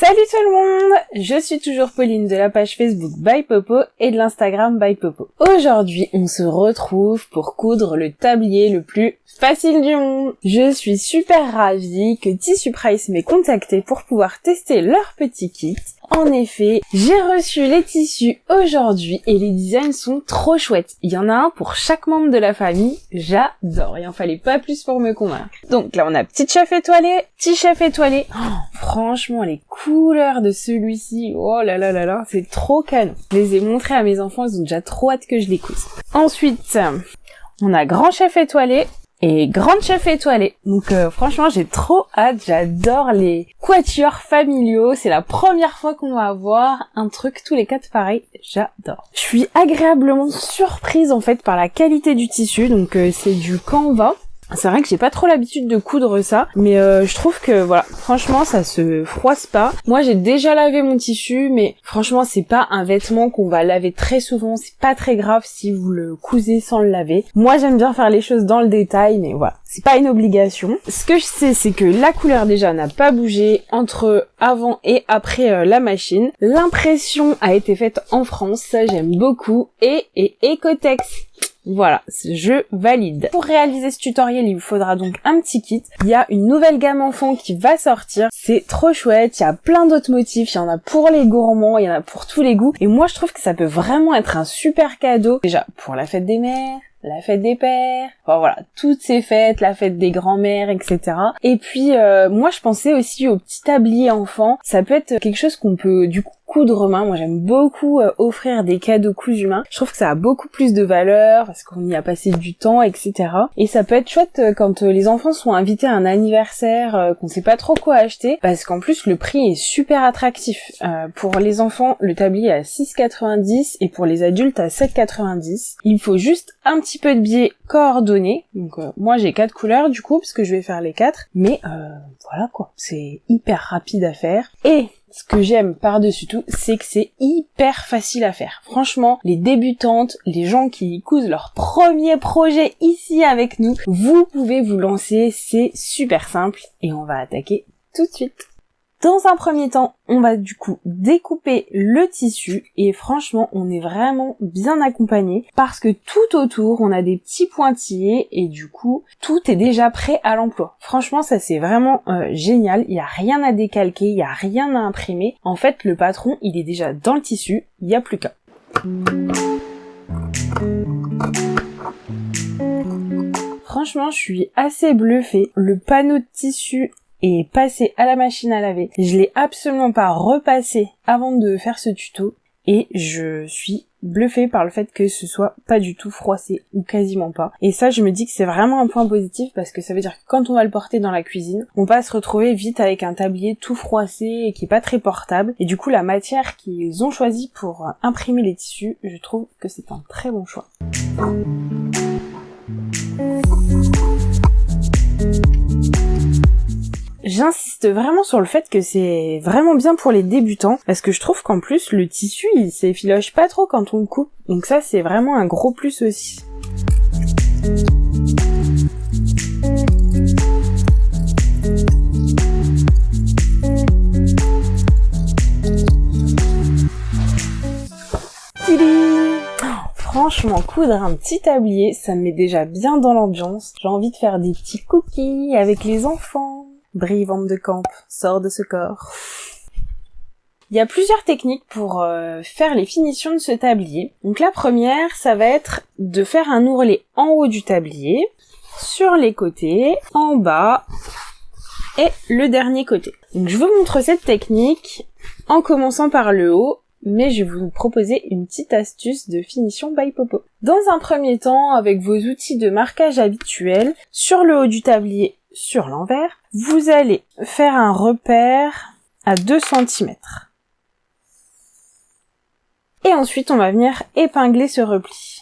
Salut tout le monde, je suis toujours Pauline de la page Facebook By Popo et de l'Instagram By Popo. Aujourd'hui, on se retrouve pour coudre le tablier le plus facile du monde. Je suis super ravie que Tissu Price m'ait contacté pour pouvoir tester leur petit kit. En effet, j'ai reçu les tissus aujourd'hui et les designs sont trop chouettes. Il y en a un pour chaque membre de la famille, j'adore, il en fallait pas plus pour me convaincre. Donc là on a petit chef étoilé, petit chef étoilé. Franchement les couleurs de celui-ci, oh là là là là, c'est trop canon. Je les ai montrés à mes enfants, ils ont déjà trop hâte que je les couse. Ensuite, on a grand chef étoilé et grande chef étoilée. Donc franchement j'ai trop hâte, j'adore les quatuors familiaux, c'est la première fois qu'on va avoir un truc tous les quatre pareil, j'adore. Je suis agréablement surprise en fait par la qualité du tissu, donc c'est du Canva. C'est vrai que j'ai pas trop l'habitude de coudre ça, mais je trouve que voilà, franchement ça se froisse pas. Moi j'ai déjà lavé mon tissu, mais franchement c'est pas un vêtement qu'on va laver très souvent, c'est pas très grave si vous le cousez sans le laver. Moi j'aime bien faire les choses dans le détail, mais voilà, c'est pas une obligation. Ce que je sais c'est que la couleur déjà n'a pas bougé entre avant et après la machine. L'impression a été faite en France, ça j'aime beaucoup, et Ecotex. Voilà, je valide. Pour réaliser ce tutoriel, il vous faudra donc un petit kit. Il y a une nouvelle gamme enfant qui va sortir. C'est trop chouette, il y a plein d'autres motifs. Il y en a pour les gourmands, il y en a pour tous les goûts. Et moi, je trouve que ça peut vraiment être un super cadeau. Déjà, pour la fête des mères, la fête des pères, enfin voilà, toutes ces fêtes, la fête des grands-mères, etc. Et puis, moi, je pensais aussi au petit tablier enfant. Ça peut être quelque chose qu'on peut, du coup, coudre main. Moi j'aime beaucoup offrir des cadeaux cousus main. Je trouve que ça a beaucoup plus de valeur parce qu'on y a passé du temps, etc. Et ça peut être chouette quand les enfants sont invités à un anniversaire, qu'on sait pas trop quoi acheter, parce qu'en plus le prix est super attractif. Pour les enfants, le tablier est à 6,90 et pour les adultes à 7,90. Il faut juste un petit peu de biais coordonné. Donc moi j'ai 4 couleurs du coup parce que je vais faire les 4, mais voilà quoi, c'est hyper rapide à faire. Et ce que j'aime par-dessus tout, c'est que c'est hyper facile à faire. Franchement, les débutantes, les gens qui cousent leur premier projet ici avec nous, vous pouvez vous lancer, c'est super simple et on va attaquer tout de suite. Dans un premier temps, on va du coup découper le tissu et franchement, on est vraiment bien accompagné parce que tout autour, on a des petits pointillés et du coup, tout est déjà prêt à l'emploi. Franchement, ça c'est vraiment génial, il n'y a rien à décalquer, il n'y a rien à imprimer. En fait, le patron, il est déjà dans le tissu, il n'y a plus qu'à. Franchement, je suis assez bluffée. Le panneau de tissu et passé à la machine à laver. Je l'ai absolument pas repassé avant de faire ce tuto et je suis bluffée par le fait que ce soit pas du tout froissé ou quasiment pas. Et ça, je me dis que c'est vraiment un point positif parce que ça veut dire que quand on va le porter dans la cuisine, on va se retrouver vite avec un tablier tout froissé et qui est pas très portable. Et du coup, la matière qu'ils ont choisie pour imprimer les tissus, je trouve que c'est un très bon choix. J'insiste vraiment sur le fait que c'est vraiment bien pour les débutants, parce que je trouve qu'en plus, le tissu, il s'effiloche pas trop quand on le coupe. Donc ça, c'est vraiment un gros plus aussi. Franchement, coudre un petit tablier, ça me met déjà bien dans l'ambiance. J'ai envie de faire des petits cookies avec les enfants. Brille, vente de camp, sors de ce corps. Il y a plusieurs techniques pour faire les finitions de ce tablier. Donc la première, ça va être de faire un ourlet en haut du tablier, sur les côtés, en bas et le dernier côté. Donc je vous montre cette technique en commençant par le haut, mais je vais vous proposer une petite astuce de finition by Popo. Dans un premier temps, avec vos outils de marquage habituels, sur le haut du tablier, sur l'envers, vous allez faire un repère à 2 cm. Et ensuite, on va venir épingler ce repli.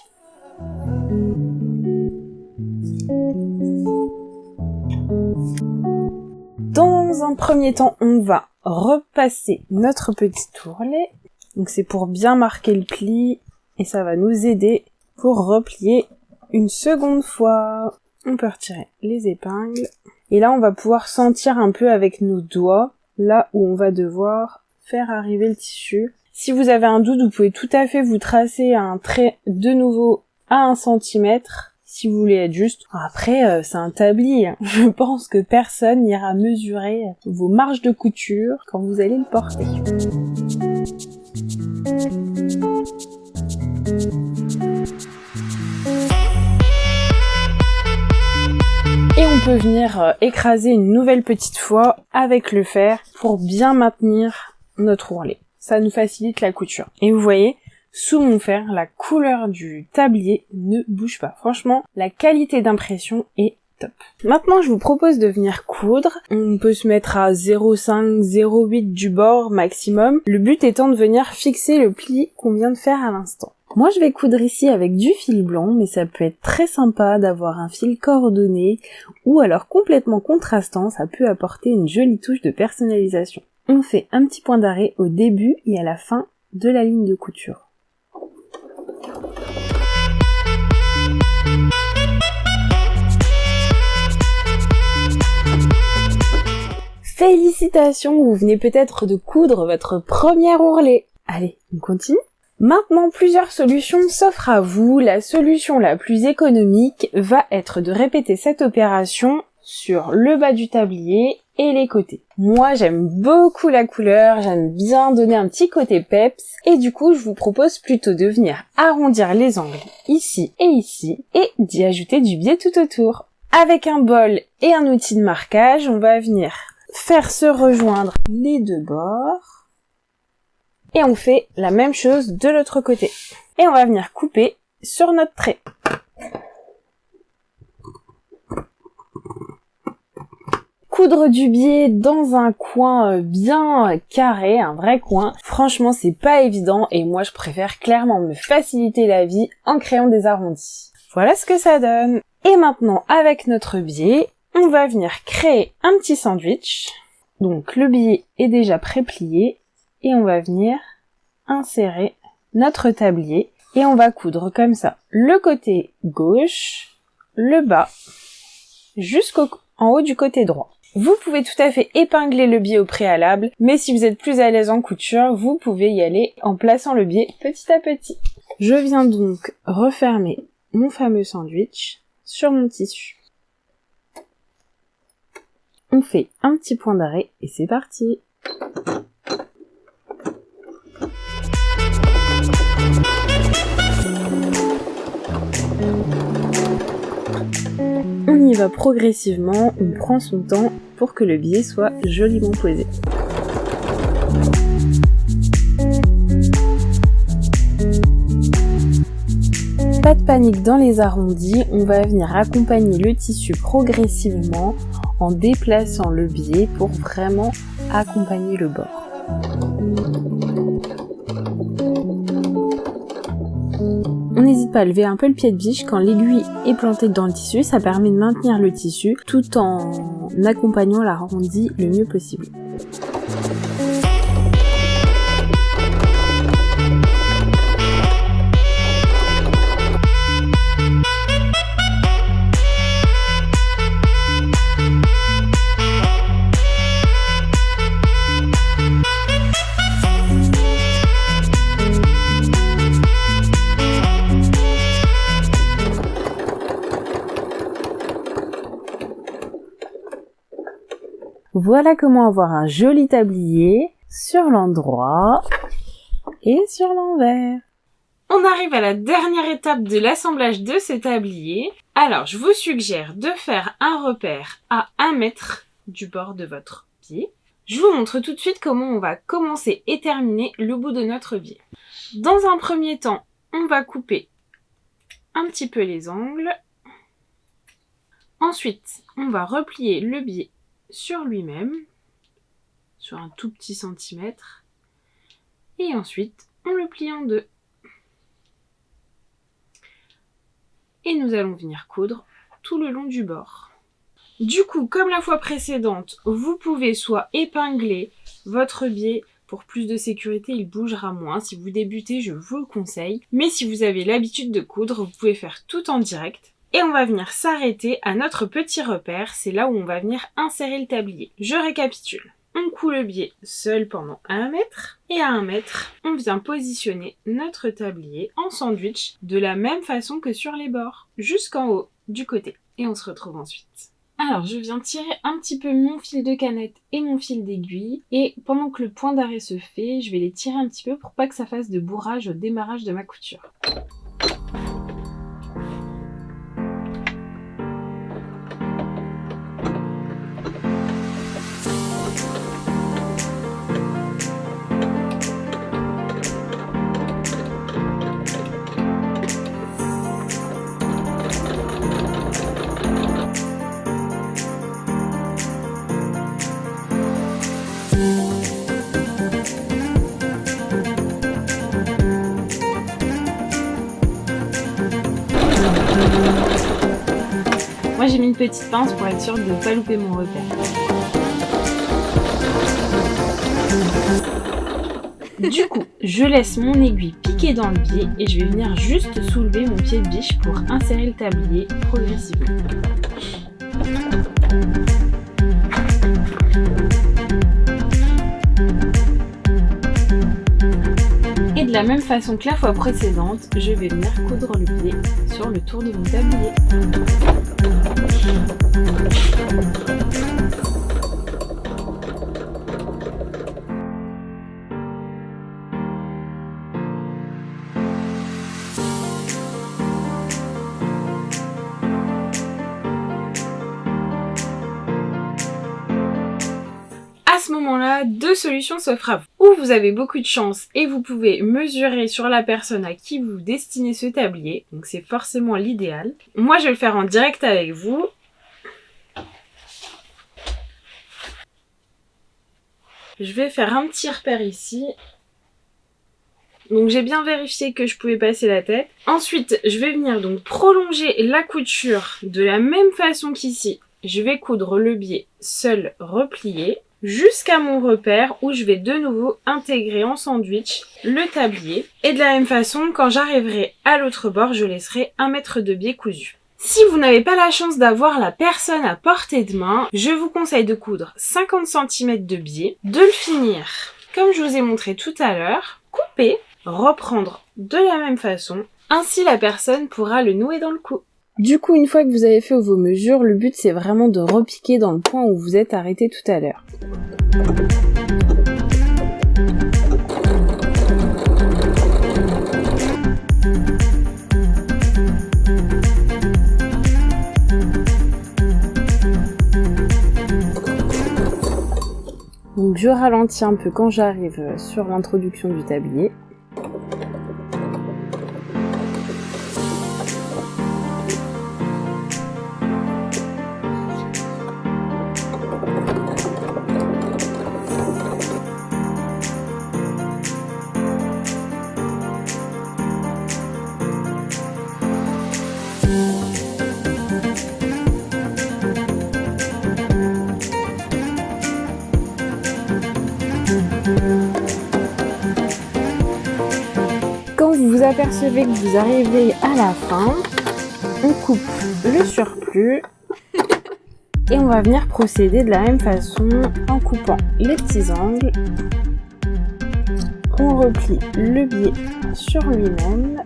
Dans un premier temps, on va repasser notre petit ourlet. Donc c'est pour bien marquer le pli et ça va nous aider pour replier une seconde fois. On peut retirer les épingles. Et là, on va pouvoir sentir un peu avec nos doigts là où on va devoir faire arriver le tissu. Si vous avez un doute, vous pouvez tout à fait vous tracer un trait de nouveau à 1 cm si vous voulez être juste. Après, c'est un tablier. Je pense que personne n'ira mesurer vos marges de couture quand vous allez le porter. Et on peut venir écraser une nouvelle petite fois avec le fer pour bien maintenir notre ourlet. Ça nous facilite la couture. Et vous voyez, sous mon fer, la couleur du tablier ne bouge pas. Franchement, la qualité d'impression est top. Maintenant, je vous propose de venir coudre. On peut se mettre à 0,5, 0,8 du bord maximum. Le but étant de venir fixer le pli qu'on vient de faire à l'instant. Moi, je vais coudre ici avec du fil blanc, mais ça peut être très sympa d'avoir un fil coordonné ou alors complètement contrastant. Ça peut apporter une jolie touche de personnalisation. On fait un petit point d'arrêt au début et à la fin de la ligne de couture. Félicitations, vous venez peut-être de coudre votre premier ourlet. Allez, on continue. Maintenant, plusieurs solutions s'offrent à vous. La solution la plus économique va être de répéter cette opération sur le bas du tablier et les côtés. Moi, j'aime beaucoup la couleur, j'aime bien donner un petit côté peps, et du coup, je vous propose plutôt de venir arrondir les angles ici, et d'y ajouter du biais tout autour. Avec un bol et un outil de marquage, on va venir faire se rejoindre les deux bords, et on fait la même chose de l'autre côté. Et on va venir couper sur notre trait. Coudre du biais dans un coin bien carré, un vrai coin, franchement c'est pas évident et moi je préfère clairement me faciliter la vie en créant des arrondis. Voilà ce que ça donne. Et maintenant avec notre biais, on va venir créer un petit sandwich. Donc le biais est déjà pré-plié et on va venir insérer notre tablier et on va coudre comme ça le côté gauche, le bas, jusqu'en haut du côté droit. Vous pouvez tout à fait épingler le biais au préalable, mais si vous êtes plus à l'aise en couture, vous pouvez y aller en plaçant le biais petit à petit. Je viens donc refermer mon fameux sandwich sur mon tissu. On fait un petit point d'arrêt et c'est parti. On y va progressivement, on prend son temps pour que le biais soit joliment posé. Pas de panique dans les arrondis, on va venir accompagner le tissu progressivement en déplaçant le biais pour vraiment accompagner le bord. On n'hésite pas à lever un peu le pied de biche quand l'aiguille est plantée dans le tissu, ça permet de maintenir le tissu tout en accompagnant l'arrondi le mieux possible. Voilà comment avoir un joli tablier sur l'endroit et sur l'envers. On arrive à la dernière étape de l'assemblage de ce tablier. Alors, je vous suggère de faire un repère à 1 mètre du bord de votre biais. Je vous montre tout de suite comment on va commencer et terminer le bout de notre biais. Dans un premier temps, on va couper un petit peu les angles. Ensuite, on va replier le biais sur lui-même, sur un tout petit centimètre, et ensuite on le plie en deux. Et nous allons venir coudre tout le long du bord. Du coup, comme la fois précédente, vous pouvez soit épingler votre biais, pour plus de sécurité, il bougera moins. Si vous débutez, je vous le conseille. Mais si vous avez l'habitude de coudre, vous pouvez faire tout en direct. Et on va venir s'arrêter à notre petit repère, c'est là où on va venir insérer le tablier. Je récapitule. on coud le biais seul pendant 1 mètre. Et à 1 mètre, on vient positionner notre tablier en sandwich de la même façon que sur les bords, jusqu'en haut du côté. Et on se retrouve ensuite. Alors, je viens tirer un petit peu mon fil de canette et mon fil d'aiguille. Et pendant que le point d'arrêt se fait, je vais les tirer un petit peu pour pas que ça fasse de bourrage au démarrage de ma couture. Moi j'ai mis une petite pince pour être sûre de ne pas louper mon repère. Du coup, je laisse mon aiguille piquer dans le biais et je vais venir juste soulever mon pied de biche pour insérer le tablier progressivement. Et de la même façon que la fois précédente, je vais venir coudre le biais sur le tour de mon tablier. À ce moment-là, 2 solutions s'offrent à vous. Ou vous avez beaucoup de chance et vous pouvez mesurer sur la personne à qui vous destinez ce tablier, donc c'est forcément l'idéal. Moi je vais le faire en direct avec vous. Je vais faire un petit repère ici. Donc j'ai bien vérifié que je pouvais passer la tête. Ensuite, je vais venir donc prolonger la couture de la même façon qu'ici. Je vais coudre le biais seul replié jusqu'à mon repère où je vais de nouveau intégrer en sandwich le tablier. Et de la même façon, quand j'arriverai à l'autre bord, je laisserai 1 mètre de biais cousu. Si vous n'avez pas la chance d'avoir la personne à portée de main, je vous conseille de coudre 50 cm de biais, de le finir comme je vous ai montré tout à l'heure, couper, reprendre de la même façon, ainsi la personne pourra le nouer dans le cou. Du coup, une fois que vous avez fait vos mesures, le but c'est vraiment de repiquer dans le point où vous êtes arrêté tout à l'heure. Donc je ralentis un peu quand j'arrive sur l'introduction du tablier. Quand vous vous apercevez que vous arrivez à la fin, on coupe le surplus et on va venir procéder de la même façon en coupant les petits angles. On replie le biais sur lui-même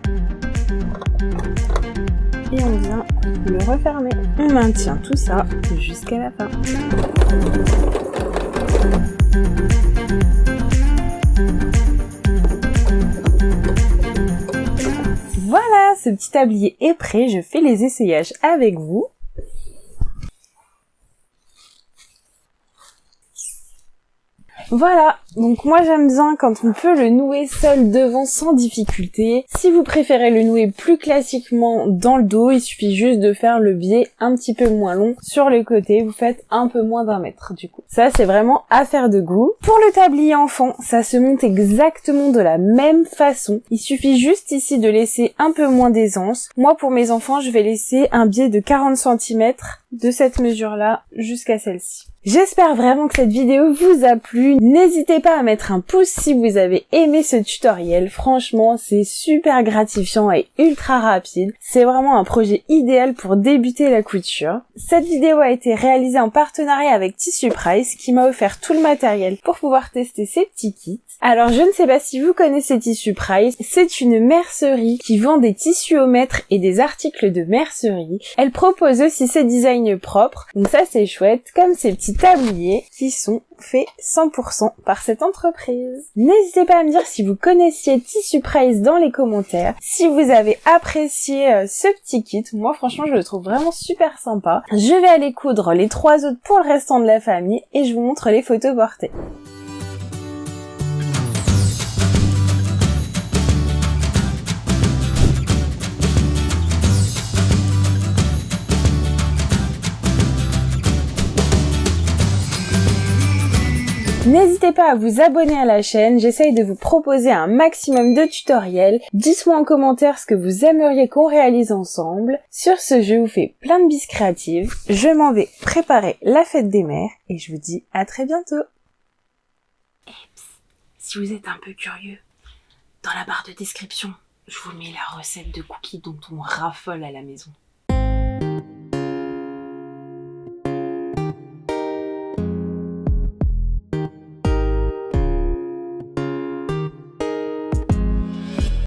et on vient le refermer. On maintient tout ça jusqu'à la fin. Voilà, ce petit tablier est prêt, je fais les essayages avec vous. Voilà, donc moi j'aime bien quand on peut le nouer seul devant sans difficulté. Si vous préférez le nouer plus classiquement dans le dos, il suffit juste de faire le biais un petit peu moins long sur le côté, vous faites un peu moins d'1 mètre du coup. Ça c'est vraiment affaire de goût. Pour le tablier enfant, ça se monte exactement de la même façon. Il suffit juste ici de laisser un peu moins d'aisance. Moi pour mes enfants, je vais laisser un biais de 40 cm de cette mesure-là jusqu'à celle-ci. J'espère vraiment que cette vidéo vous a plu. N'hésitez pas à mettre un pouce si vous avez aimé ce tutoriel. Franchement, c'est super gratifiant et ultra rapide. C'est vraiment un projet idéal pour débuter la couture. Cette vidéo a été réalisée en partenariat avec TissuePrice qui m'a offert tout le matériel pour pouvoir tester ces petits kits. Alors je ne sais pas si vous connaissez TissuePrice, c'est une mercerie qui vend des tissus au mètre et des articles de mercerie. Elle propose aussi ses designs propres, donc ça c'est chouette, comme ces petits tabliers qui sont faits 100% par cette entreprise. N'hésitez pas à me dire si vous connaissiez TissuePrice dans les commentaires, si vous avez apprécié ce petit kit. Moi franchement je le trouve vraiment super sympa. Je vais aller coudre les 3 autres pour le restant de la famille et je vous montre les photos portées. N'hésitez pas à vous abonner à la chaîne, j'essaye de vous proposer un maximum de tutoriels. Dites-moi en commentaire ce que vous aimeriez qu'on réalise ensemble. Sur ce, je vous fais plein de bises créatives. Je m'en vais préparer la fête des mères et je vous dis à très bientôt. Si vous êtes un peu curieux, dans la barre de description, je vous mets la recette de cookies dont on raffole à la maison.